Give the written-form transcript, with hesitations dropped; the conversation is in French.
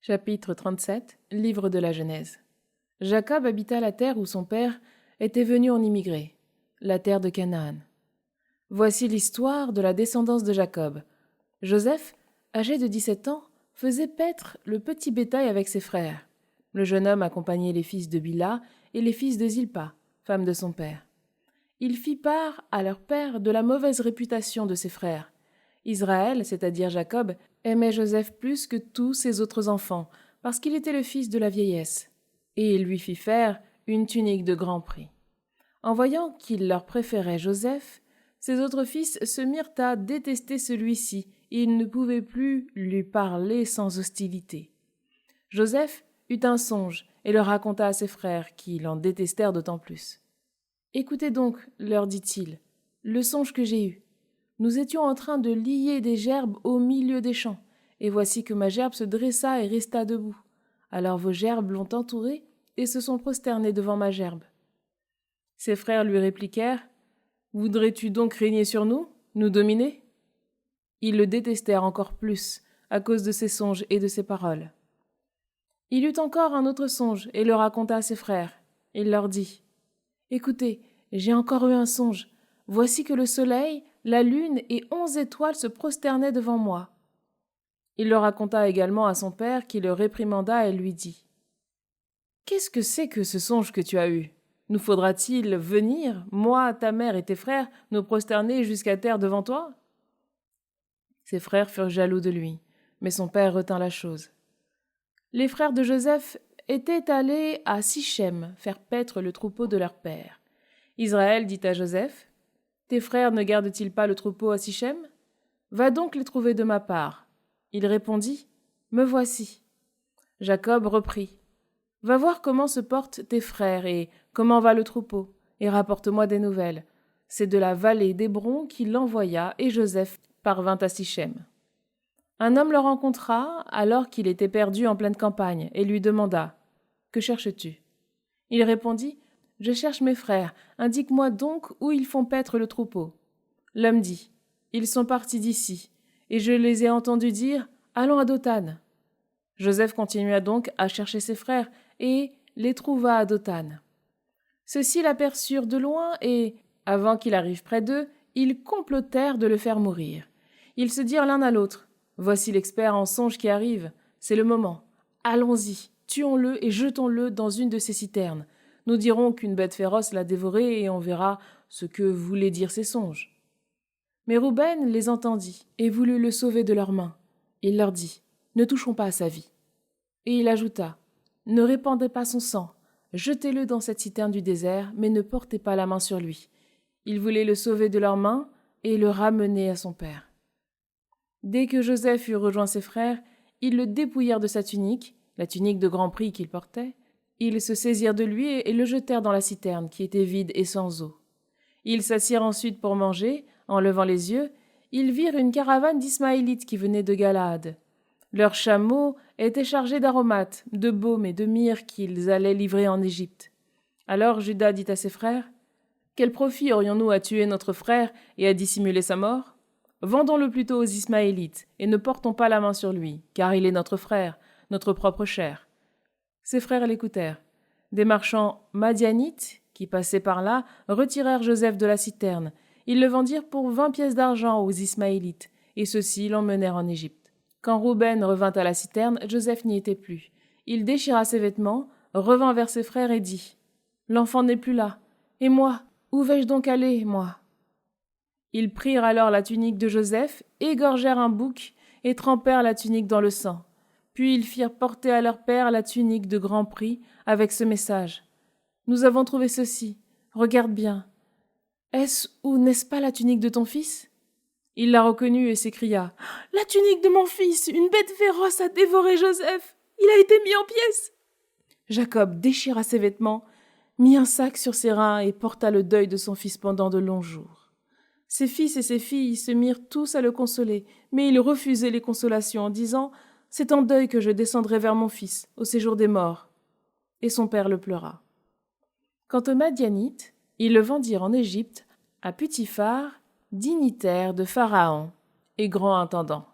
Chapitre 37, Livre de la Genèse. Jacob habita la terre où son père était venu en immigrer, la terre de Canaan. Voici l'histoire de la descendance de Jacob. Joseph, âgé de 17 ans, faisait paître le petit bétail avec ses frères. Le jeune homme accompagnait les fils de Bila et les fils de Zilpa, femme de son père. Il fit part à leur père de la mauvaise réputation de ses frères. Israël, c'est-à-dire Jacob, aimait Joseph plus que tous ses autres enfants, parce qu'il était le fils de la vieillesse. Et il lui fit faire une tunique de grand prix. En voyant qu'il leur préférait Joseph, ses autres fils se mirent à détester celui-ci, et ils ne pouvaient plus lui parler sans hostilité. Joseph eut un songe et le raconta à ses frères, qui l'en détestèrent d'autant plus. « Écoutez donc, leur dit-il, le songe que j'ai eu. Nous étions en train de lier des gerbes au milieu des champs, et voici que ma gerbe se dressa et resta debout. Alors vos gerbes l'ont entourée et se sont prosternés devant ma gerbe. » Ses frères lui répliquèrent : « Voudrais-tu donc régner sur nous, nous dominer ?» Ils le détestèrent encore plus, à cause de ses songes et de ses paroles. Il eut encore un autre songe et le raconta à ses frères. Il leur dit : « Écoutez, j'ai encore eu un songe. Voici que le soleil, la lune et 11 étoiles se prosternaient devant moi. » Il le raconta également à son père, qui le réprimanda et lui dit : « Qu'est-ce que c'est que ce songe que tu as eu ? Nous faudra-t-il venir, moi, ta mère et tes frères, nous prosterner jusqu'à terre devant toi ?» Ses frères furent jaloux de lui, mais son père retint la chose. Les frères de Joseph étaient allés à Sichem faire paître le troupeau de leur père. Israël dit à Joseph : « Tes frères ne gardent-ils pas le troupeau à Sichem ? Va donc les trouver de ma part. » Il répondit : « Me voici. » Jacob reprit : « Va voir comment se portent tes frères et comment va le troupeau, et rapporte-moi des nouvelles. » C'est de la vallée d'Hébron qu'il l'envoya, et Joseph parvint à Sichem. Un homme le rencontra alors qu'il était perdu en pleine campagne, et lui demanda : « Que cherches-tu ? » Il répondit : « Je cherche mes frères, indique-moi donc où ils font paître le troupeau. » L'homme dit : « Ils sont partis d'ici, et je les ai entendus dire : Allons à Dothan. » Joseph continua donc à chercher ses frères, et les trouva à Dothan. Ceux-ci l'aperçurent de loin, et, avant qu'il arrive près d'eux, ils complotèrent de le faire mourir. Ils se dirent l'un à l'autre : « Voici l'expert en songes qui arrive, c'est le moment. Allons-y, tuons-le et jetons-le dans une de ces citernes. Nous dirons qu'une bête féroce l'a dévoré et on verra ce que voulaient dire ces songes. » Mais Rouben les entendit et voulut le sauver de leurs mains. Il leur dit : « Ne touchons pas à sa vie. » Et il ajouta : « Ne répandez pas son sang. Jetez-le dans cette citerne du désert, mais ne portez pas la main sur lui. » Ils voulaient le sauver de leurs mains et le ramener à son père. Dès que Joseph eut rejoint ses frères, ils le dépouillèrent de sa tunique, la tunique de grand prix qu'il portait. Ils se saisirent de lui et le jetèrent dans la citerne, qui était vide et sans eau. Ils s'assirent ensuite pour manger. En levant les yeux, ils virent une caravane d'Ismaélites qui venait de Galaad. Leurs chameaux étaient chargés d'aromates, de baumes et de myrrhe qu'ils allaient livrer en Égypte. Alors Juda dit à ses frères : « Quel profit aurions-nous à tuer notre frère et à dissimuler sa mort ? Vendons-le plutôt aux Ismaélites, et ne portons pas la main sur lui, car il est notre frère, notre propre chair. » Ses frères l'écoutèrent. Des marchands madianites, qui passaient par là, retirèrent Joseph de la citerne. Ils le vendirent pour 20 pièces d'argent aux Ismaélites, et ceux-ci l'emmenèrent en Égypte. Quand Rouben revint à la citerne, Joseph n'y était plus. Il déchira ses vêtements, revint vers ses frères et dit : « L'enfant n'est plus là. Et moi, où vais-je donc aller, moi ?» Ils prirent alors la tunique de Joseph, égorgèrent un bouc et trempèrent la tunique dans le sang. Puis ils firent porter à leur père la tunique de grand prix avec ce message : « Nous avons trouvé ceci. Regarde bien. Est-ce ou n'est-ce pas la tunique de ton fils ?» Il la reconnut et s'écria : « La tunique de mon fils ! Une bête féroce a dévoré Joseph. Il a été mis en pièces. » Jacob déchira ses vêtements, mit un sac sur ses reins et porta le deuil de son fils pendant de longs jours. Ses fils et ses filles se mirent tous à le consoler, mais il refusait les consolations en disant : « C'est en deuil que je descendrai vers mon fils, au séjour des morts. » Et son père le pleura. Quant aux Madianites, ils le vendirent en Égypte à Putiphar, dignitaire de Pharaon et grand intendant.